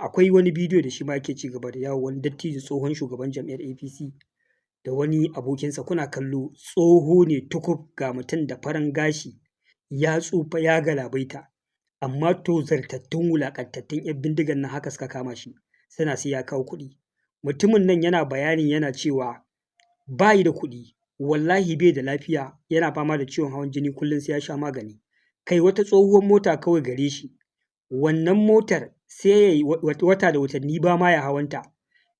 akwai wani bidiyo da shi ma yake ci gaba da yawo, wani dattijo tsohon shugaban jam'iyyar APC da wani abokinsa, kuna kallo, tsoho ne tukub, ga mutum da farin gashi, ya tsufa ya galabaita, amma tozartattun wulaƙantattun 'yan bindigan nan haka suka kama shi, suna sai ya kawo kuɗi. Mutumin nan yana bayani yana cewa ba yi da kuɗi, wallahi bai da lafiya, yana fama da ciwon hawan jini, kullum sai ya sha magani. Kai wata tsohuwar mota kawai gare shi, wannan motar sai ya yi wata da watanni ba ma ya hawanta,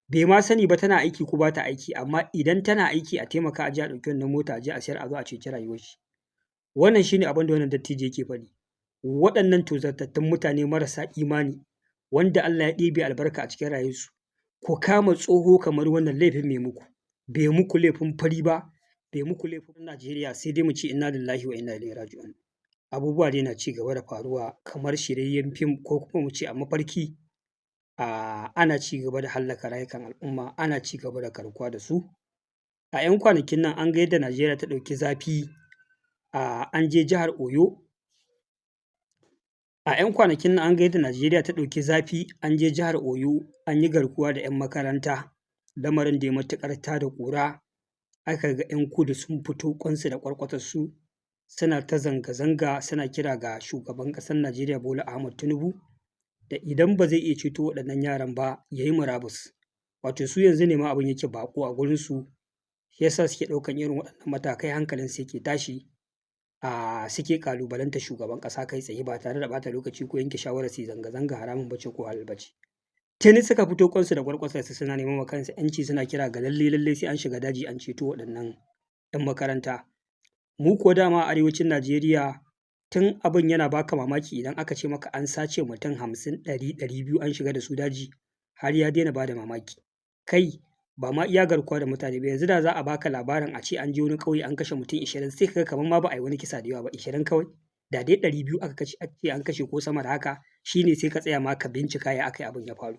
bai ma sani ba tana aiki ko ba ta aiki, amma idan tana aiki a taimaka a je a ɗauki wannan mota a je a sayar a zo a ceci rayuwar shi. Wannan shi ne abin da wannan dattijo yake faɗi. Waɗannan tozartattun mutane marasa imani, wanda Allah ya ɗebe albarka a cikin rayuwarsu, ku kama tsoho kamar wannan laifin me muku, bai muku laifin fari ba, bai muku laifin Najeriya, sai dai mu ce inna lillahi wa inna ilaihi raji'un. Abubuwa dai na ci gaba da faruwa kamar shiryayyen fim, ko kuma mu ce a mafarki. Ana ci gaba da hallaka rayukan al'umma, ana ci gaba da garkuwa da su. A 'yan kwanakin nan an ga yadda Najeriya ta ɗauki zafi, an je jihar Oyo. A 'yan kwanakin nan an ga yadda Najeriya ta ɗauki zafi, an je jihar Oyo, an yi garkuwa da 'yan makaranta, lamarin da ya matuƙar tada ƙura. Aka ga 'yan kudu sun fito ƙwansu da ƙwarƙwatarsu, suna ta zanga-zanga, suna kira ga shugaban ƙasar Najeriya Bola Ahmad Tinubu da idan ba zai iya ceto waɗannan yaran ba, ya yi murabus. Wato su yanzu ne ma abin yake baƙo a gurinsu, shi yasa suke ɗaukan irin waɗannan matakai, hankalinsu yake tashi, suke ƙalubalantar shugaban ƙasa kai tsaye ba tare da ɓata lokaci ko yanke shawarar su yi zanga-zanga haramun bace ko halal bace. Tuni suka fito ƙwansu da ƙwarƙwatarsu, suna neman wa kansu 'yanci, suna kira ga lalle sai an shiga daji an ceto waɗannan 'yan makaranta. Mu kuwa dama a arewacin Najeriya tun abin yana baka mamaki idan aka ce maka an sace mutum 50, 100, 200 an shiga da su daji, har ya daina bada mamaki. Kai ba ma iya garkuwa da mutane ba, yanzu da za a baka labarin a ce an je wani ƙauye an kashe mutum 20, sai ka ga kamar ma ba a yi wani kisa da yawa ba, 20 kawai. Da dai 200 aka ce an kashe ko sama da haka, shi ne sai ka tsaya ma ka bincika ya aka yi abin ya faru.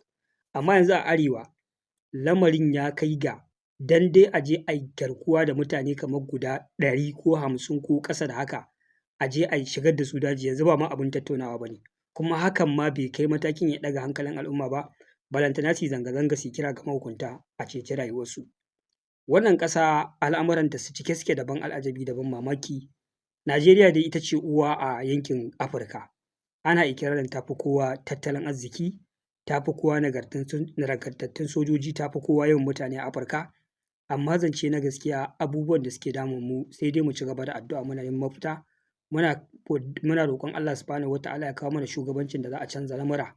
Amma yanzu a arewa lamarin ya kai ga dan dai a je a yi garkuwa da mutane kamar guda 100 ko 50 ko ƙasa da haka, a je a shigar da su daji, yanzu ba ma abin tattaunawa ba ne. Kuma hakan ma bai kai matakin ya ɗaga hankalin al'umma ba, balantana su yi zanga-zanga su kira ga mahukunta a ceci rayuwarsu. Wannan ƙasa al'amuranta su cike suke da ban al'ajabi da ban mamaki. Najeriya dai ita ce uwa a yankin Afirka. Ana ikirarin ta fi kowa tattalin arziki, ta fi kowa nagartattun sojoji, ta fi kowa yawan mutane a Afirka. Amma zance na gaskiya, abubuwan da suke damun mu sai dai mu ci gaba da addu'a muna neman mafita. Muna roƙon Allah subhanahu wata'ala ya kawo mana shugabancin da za a canza lamura.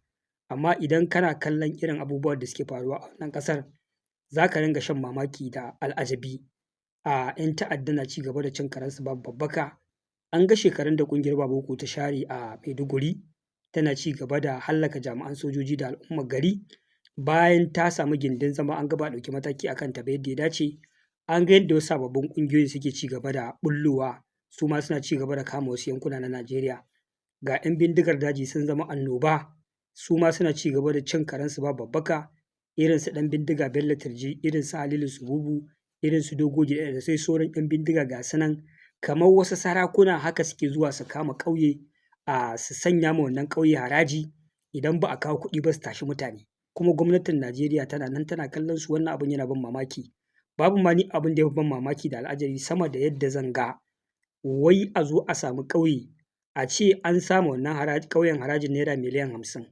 Amma idan kana kallon irin abubuwan da suke faruwa a wannan ƙasar, za ka ringa shan mamaki da al'ajabi. 'Yan ta'adda na ci gaba da cin karensu babu babbaka. An ga shekarun da ƙungiyar Bamako ta share a Maiduguri, tana ci gaba da hallaka jami'an sojoji da al'ummar gari. Bayan ta samu gindin zama, an ga ba a ɗauki mataki a kanta ba yadda ya dace. An ga yadda wasu sababbin ƙungiyoyi suke ci gaba da ɓullowa, su ma suna ci gaba da kama wasu yankuna na Najeriya. Ga 'yan bindigar daji sun zama annoba, su ma suna ci gaba da cin karensu babu babbaka, irin su ɗan bindiga Bello Turji, irin su Halilu Sububu, irin su Dogo Gida da sai sauran 'yan bindiga ga su nan. Kamar wasu sarakuna haka suke zuwa su kama ƙauye, su sanya ma wannan ƙauye haraji, idan ba a kawo kuɗi ba su tashi mutane. Kuma gwamnatin Najeriya tana nan tana kallon su. Wannan abin yana ban mamaki. Babu ma ni abin da ya fi ban mamaki da al'ajabi sama da yadda zan ga wai a zo a samu ƙauye, a ce an sa ma wannan ƙauyen harajin naira miliyan 50.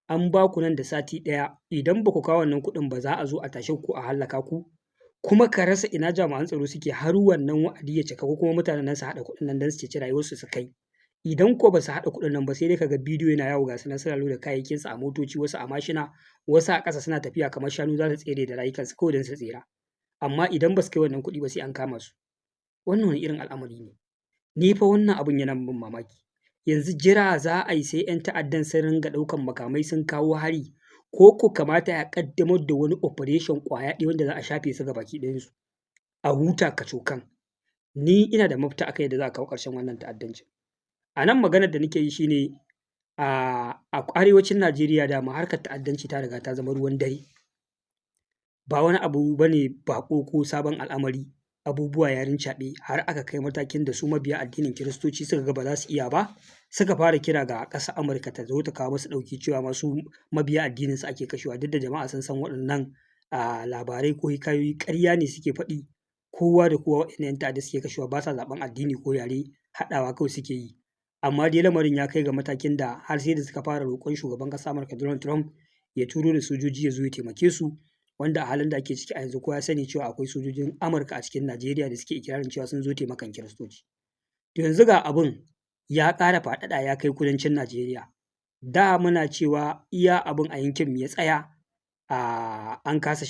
An ba ku nan da sati ɗaya, idan ba ku kawo wannan kuɗin ba za a zo a tashe ku a hallaka ku. Kuma ka rasa ina jami'an tsaro suke har wannan wa'adi ya cika, ko kuma mutanen nan su haɗa kuɗin nan don su ceci rayuwarsu su kai. Idan ko ba su haɗa kuɗin nan ba, sai dai ka ga bidiyo yana yawo ga su nan suna loda kayayyakinsu a motoci, wasu a mashina, wasu a ƙasa suna tafiya kamar shanu za su tsere da rayukansu kawai don su tsira. Amma idan ba su kai wannan kuɗi ba sai an kama su. Wannan wani irin al'amari ne? Ni fa wannan abin yana min mamaki. Yanzu jira za a yi sai 'yan ta'addan sun ringa ɗaukan makamai sun kawo hari, ko ko kamata ya ƙaddamar da wani operation ƙwaya ɗaya wanda za a shafe su gabaki ɗayansu, a huta kacokan. Ni ina da mafita akan yadda za a kawo ƙarshen wannan ta'addancin. A nan maganar da nake yi shi ne, a arewacin Najeriya dama harkar ta'addanci ta riga ta zama ruwan dare. Ba wani abu ba ne baƙo ko sabon al'amari. abubuwa ya rincaɓe har aka kai matakin da su mabiya addinin Kiristoci suka ga ba za su iya ba, suka fara kira ga ƙasar Amurka ta zo ta kawo musu ɗauki cewa masu mabiya addinin su ake kashewa, duk da jama'a sun san waɗannan labarai ko hikayoyi ƙarya ne suke faɗi. Kowa da kowa waɗannan 'yan ta'adda suke kashewa ba sa zaɓen addini ko yare, haɗawa kawai suke yi. Amma dai lamarin ya kai ga matakin da har sai da suka fara roƙon shugaban ƙasar Amurka Donald Trump ya turo da sojoji ya zo ya taimake su, wanda a halin da ake ciki a yanzu kowa ya sani cewa akwai sojojin Amurka a cikin Najeriya da suke ikirarin cewa sun zo taimakon Kiristoci. To yanzu ga abin ya ƙara faɗaɗa ya kai kudancin Najeriya. Da muna cewa iya abin a yankin mu ya tsaya, an kasa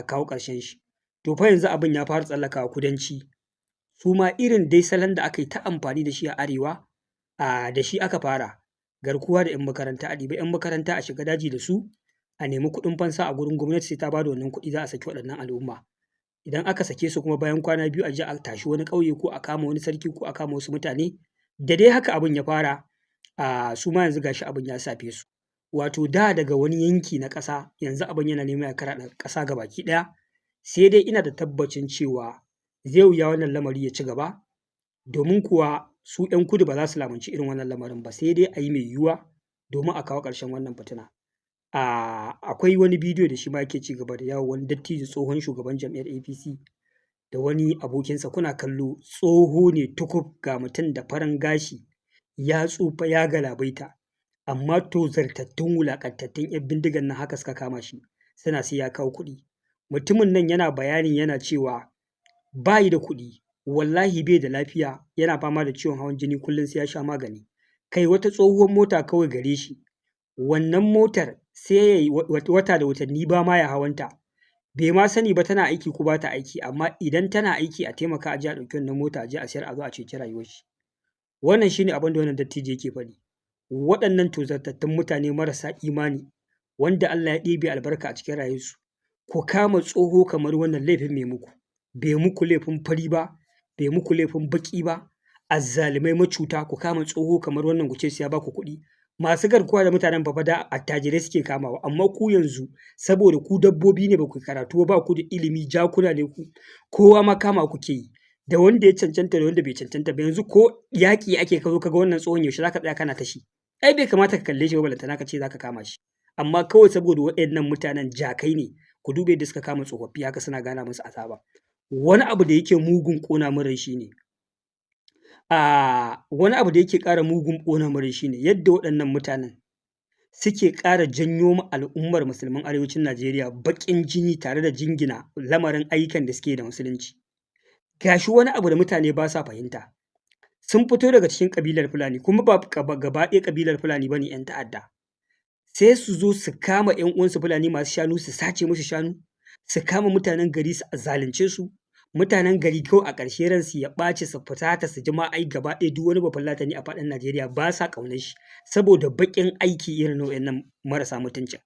kawo ƙarshen shi. To fa yanzu abin ya fara tsallakawa kudanci. Su ma irin dai salon da aka yi ta amfani da shi a arewa, da shi aka fara. Garkuwa da 'yan makaranta, a ɗibi 'yan makaranta a shiga daji da su, a nemi kuɗin fansa a gurin gwamnati sai ta ba da wannan kuɗi za a saki waɗannan al'umma. Idan aka sake su kuma bayan kwana biyu a je a tashi wani ƙauye ko a kama wani sarki ko a kama wasu mutane, da dai haka abin ya fara, su ma yanzu gashi abin ya shafe su. Wato da daga wani yanki na ƙasa yanzu abin yana neman ya karaɗe ƙasa gabaki ɗaya. Sai dai ina da tabbacin cewa zai wuya wannan lamari ya ci gaba, domin kuwa su 'yan kudu ba za su lamunci irin wannan lamarin ba, sai dai a yi mai yiwuwa domin a kawo ƙarshen wannan fitina. Akwai wani bidiyo da shi ma yake ci gaba da yawo, wani dattijo tsohon shugaban jam'iyyar APC da wani abokinsa, kuna kallo tsoho ne tukub, ga mutum da farin gashi, ya tsufa ya galabaita, amma tozartattun wulaƙantattun 'yan bindigan nan haka suka kama shi, suna sai ya kawo kuɗi. Mutumin nan yana bayani yana cewa ba yi da kuɗi, wallahi bai da lafiya, yana fama da ciwon hawan jini, kullum sai ya sha magani. Kai wata tsohuwar mota kawai gare shi, wannan motar sai ya yi wata da watanni ba ma ya hawanta, bai ma sani ba tana aiki ko ba ta aiki, amma idan tana aiki a taimaka a je a ɗauki wannan mota a je a sayar a zo a ceci rayuwar shi. Wannan shine abin da wannan dattijo yake faɗi. Waɗannan tozartattun mutane marasa imani, wanda Allah ya ɗebe albarka a cikin rayuwarsu, ku kama tsoho kamar wannan laifin mai muku, bai muku laifin fari ba, bai muku laifin baƙi ba, azzalumai macuta, ku kama tsoho kamar wannan ku ce sai ya ba ku kuɗi. Masu garkuwa da mutanen fa da attajirai suke kamawa, amma ku yanzu saboda ku dabbobi ne, ba ku karatu ba ku da ilimi, jakuna ne ku, kowa ma kama kuke yi, da wanda ya cancanta da wanda bai cancanta ba. Yanzu ko yaƙi ake ka zo ka ga wannan tsohon, yaushe za ka tsaya kana tashi? Ai bai kamata ka kalle shi ba, balantana ka ce za ka kama shi. Amma kawai saboda waɗannan mutanen jakai ne, ku dube da suka kama tsofaffi haka suna gana musu azaba. Wani abu da yake mugun ƙona min rai shine, wani abu da yake ƙara mugun ƙona min rai shine yadda waɗannan mutanen suke ƙara janyo ma al'ummar musulman arewacin Najeriya baƙin jini tare da jingina lamarin ayyukan da suke da musulunci. Gashi wani abu da mutane ba sa fahimta, sun fito daga cikin ƙabilar Fulani, kuma ba gaba ɗaya ƙabilar Fulani ba ne 'yan ta'adda. Sai su zo su kama 'yan uwansu Fulani masu shanu, su sace musu shanu, su kama mutanen gari su zalunce su. Mutanen gari kawai a ƙarshe ransu ya ɓaci, su fusata, su ji ma ai gaba ɗaya duk wani Bafulatani a faɗin Najeriya ba sa ƙaunar shi, saboda baƙin aiki irin na waɗannan marasa mutuncin.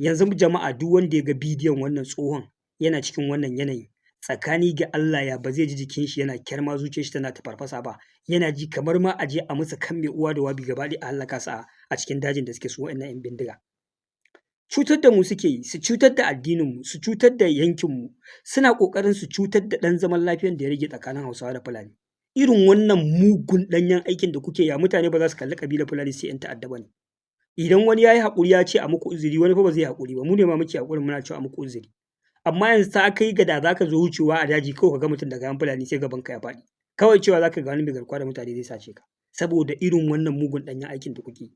Yanzu jama'a duk wanda ya ga bidiyon wannan tsohon yana cikin wannan yanayi, tsakani ga Allah ya ba zai ji jikin shi yana kyarma, zuciyar shi tana tafarfasa ba, yana ji kamar ma a je a musu kan mai uwa da wabi gaba ɗaya a hallaka su a cikin dajin da suke su waɗannan 'yan bindiga. Cutar da mu suke yi, su cutar da addininmu, su cutar da yankinmu, suna ƙoƙarin su cutar da ɗan zaman lafiyan da ya rage tsakanin Hausawa da Fulani. Irin wannan mugun ɗanyen aikin da kuke, ya mutane ba za su kalli ƙabilar Fulani sai 'yan ta'adda ba ne. Idan wani ya yi haƙuri ya ce a muku uzuri, wani fa ba zai yi haƙuri ba, mu ne ma muke haƙurin muna cewa a muku uzuri. Amma yanzu ta kai ga da za ka zo wucewa a daji kawai ka ga mutum da kayan Fulani sai gabanka ya faɗi. Kawai cewa za ka ga wani mai garkuwa da mutane zai sace ka, saboda irin wannan mugun ɗanyen aikin da kuke yi.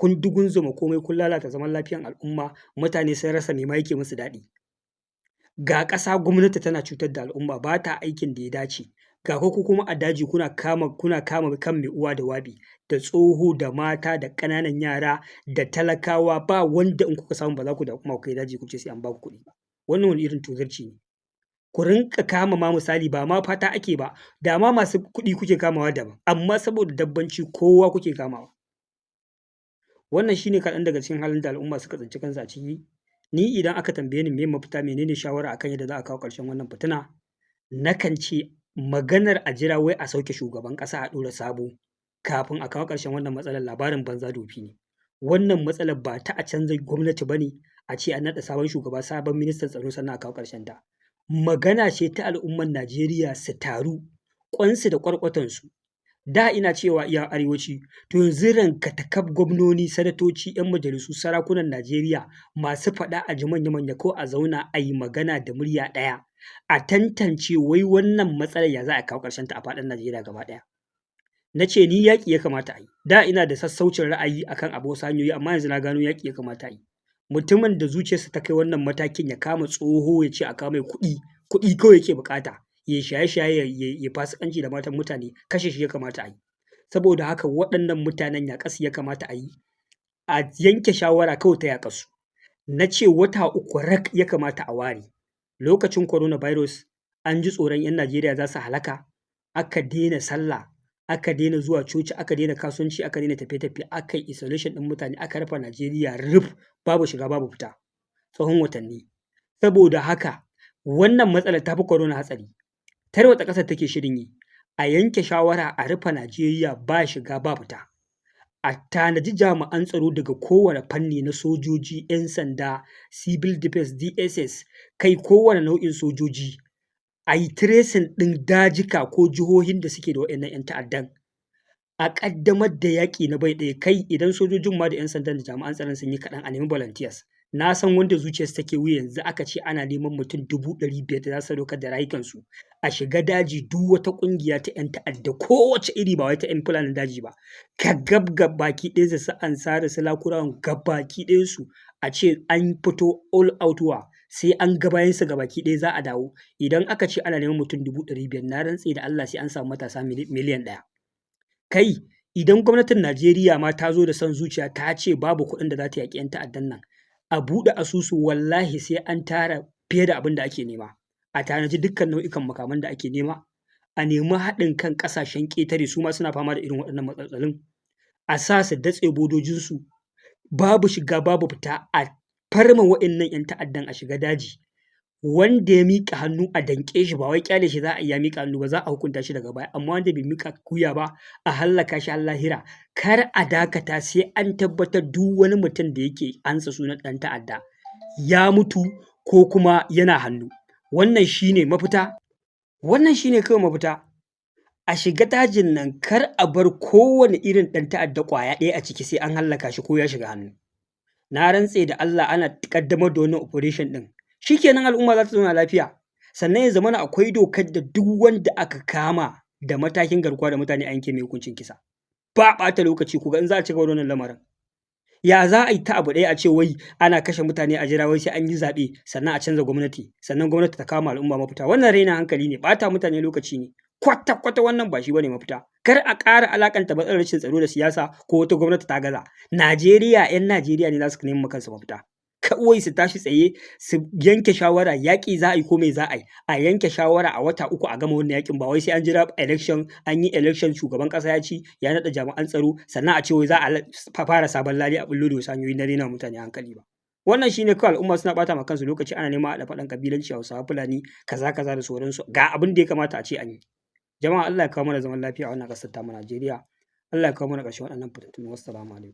Kun dugunzuma komai, kun lalata zaman lafiyan al'umma, mutane sun rasa me ma yake musu daɗi. Ga ƙasa gwamnati tana cutar da al'umma, ba ta aikin da ya dace. Ga ku kuma a daji kuna kama kan mai uwa da wabi, da tsoho da mata da ƙananan yara da talakawa, ba wanda in kuka samu ba za ku da kuma ku kai daji ku ce sai an ba ku kuɗi ba. Wannan wani irin tozarci ne. Ku rinka kama ma misali, ba ma fata ake ba, da ma masu kuɗi kuke kamawa daban, amma saboda dabbanci kowa kuke kamawa. Wannan shine kaɗan daga cikin halin da al'umma suka tsinci kansu a ciki. Ni idan aka tambaye ni me mafita, menene shawara akan yadda za a kawo ƙarshen wannan fitina, nakan ce maganar a jira wai a sauke shugaban ƙasa a ɗora sabo kafin a kawo ƙarshen wannan matsalar labarin banza dofi ne. Wannan matsalar ba ta a canza gwamnati ba ne, a ce an naɗa sabon shugaba, sabon ministan tsaro sannan a kawo ƙarshen ta. magana ce ta al'umman Najeriya su taru ƙwansu da ƙwarƙwatansu. Da ina cewa iya arewaci, to yanzu rankatakaf gwamnoni, sanatoci, 'yan majalisu, sarakunan Najeriya masu faɗa a ji manya-manya ko a zauna a yi magana da murya ɗaya, a tantance wai wannan matsalar ya za a kawo ƙarshenta a faɗin Najeriya gaba ɗaya. Na ce ni yaƙi ya kamata a yi. Da ina da sassaucin ra'ayi akan abu wasu hanyoyi, amma yanzu na gano yaƙi ya kamata a yi. Mutumin da zuciyarsa ta kai wannan matakin ya kama tsoho ya ce a kawo mai kuɗi kawai yake buƙata, ya shaye-shaye ya fasikanci da matan mutane, kashe shi ya kamata a yi. Saboda haka waɗannan mutanen yaƙarsu ya kamata a yi, a yanke shawara kawai ta yaƙarsu. Na ce wata 3 rak ya kamata a ware. Lokacin coronavirus an ji tsoron 'yan Najeriya za su halaka, aka daina sallah, aka daina zuwa coci, aka daina kasuwanci, aka daina tafiye-tafiye, aka yi isolation ɗin mutane, aka rufe Najeriya ruf, babu shiga babu fita tsawon watanni. Saboda haka wannan matsalar ta fi corona hatsari. Tarwatsa ƙasar take shirin yi. A yanke shawara a rufe Najeriya ba shiga ba fita. A tanaji jami'an tsaro daga kowane fanni na sojoji, 'yan sanda, civil defense, DSS, kai kowane nau'in sojoji. A yi tracing ɗin dajika ko jihohin da suke da waɗannan 'yan ta'addan. A ƙaddamar da yaƙi na bai ɗaya, kai idan sojojin ma da 'yan sandan da jami'an tsaron sun yi kaɗan, a nemi volunteers. Na san wanda zuciyarsu take wuya yanzu aka ce ana neman mutum 500,000 da za su sadaukar da rayukansu a shiga daji, duk wata ƙungiya ta 'yan ta'adda kowace iri, ba wai ta 'yan fulanin daji ba, ka baki ɗaya su Ansara su Lakurawan baki ɗayansu, a ce an fito all out war, sai an ga bayansu baki ɗaya za a dawo. Idan aka ce ana neman mutum 500,000, na rantse da Allah sai an samu matasa miliyan 1. Kai idan gwamnatin Najeriya ma ta zo da son zuciya ta ce babu kuɗin da za ta yaƙi 'yan ta'addan nan, a buɗe asusu, wallahi sai an tara fiye da abin da ake nema. A tanaji dukkan nau'ikan makaman da ake nema, a nemi haɗin kan ƙasashen ƙetare, su ma suna fama da irin waɗannan matsalolin. A sa su datse bodojinsu, babu shiga babu fita, a farma waɗannan 'yan ta'addan, a shiga daji. Wanda ya miƙa hannu a danƙe shi, ba wai ƙyale shi za a yi ya miƙa hannu ba, za a hukunta shi daga baya, amma wanda bai miƙa wuya ba a hallaka shi har lahira. Kar a dakata sai an tabbatar duk wani mutum da yake ansa sunan ɗan ta'adda ya mutu ko kuma yana hannu. Wannan shine mafita. Wannan shine kawai mafita. A shiga dajin nan, kar a bar kowane irin ɗan ta'adda ƙwaya ɗaya a ciki sai an hallaka shi ko ya shiga hannu. Na rantse da Allah ana ƙaddamar da wannan operation ɗin, shikenan al'umma za ta zauna lafiya. Sannan ya zamana akwai dokar da duk wanda aka kama da matakin garkuwa da mutane a yanke mai hukuncin kisa. Ba ɓata lokaci, ku ga in za a ci gaba da wannan lamarin. Ya za a yi ta abu ɗaya a ce wai ana kashe mutane a jira wai sai an yi zaɓe sannan a canza gwamnati, sannan gwamnati ta kama al'umma mafita. Wannan raina hankali ne, ɓata mutane lokaci ne. Kwata-kwata wannan ba shi bane mafita. Kar a ƙara alakanta matsalar rashin tsaro da siyasa ko wata gwamnati ta gaza. Najeriya, 'yan Najeriya ne za su nemi kansu mafita. Kawai su tashi tsaye, su yanke shawara, yaƙi za a yi ko me za a yi. A yanke shawara a wata 3 a gama wannan yaƙin, ba wai sai an jira election, an yi election, shugaban ƙasa ya ci, ya naɗa jami'an tsaro, sannan a ce wai za a fara sabon lale a bullo da wasu hanyoyi na raina mutane hankali ba. Wannan shine kawai al'umma suna ɓata ma kansu lokaci, ana neman a haɗa faɗan ƙabilanci, Hausawa, Fulani, kaza da sauransu. Ga abin da ya kamata a ce an yi. Jama'a Allah ya kawo mana zaman lafiya a wannan ƙasar tamu Najeriya. Allah ya kawo mana ƙarshen waɗannan fitattunu. Wassalamu alaikum.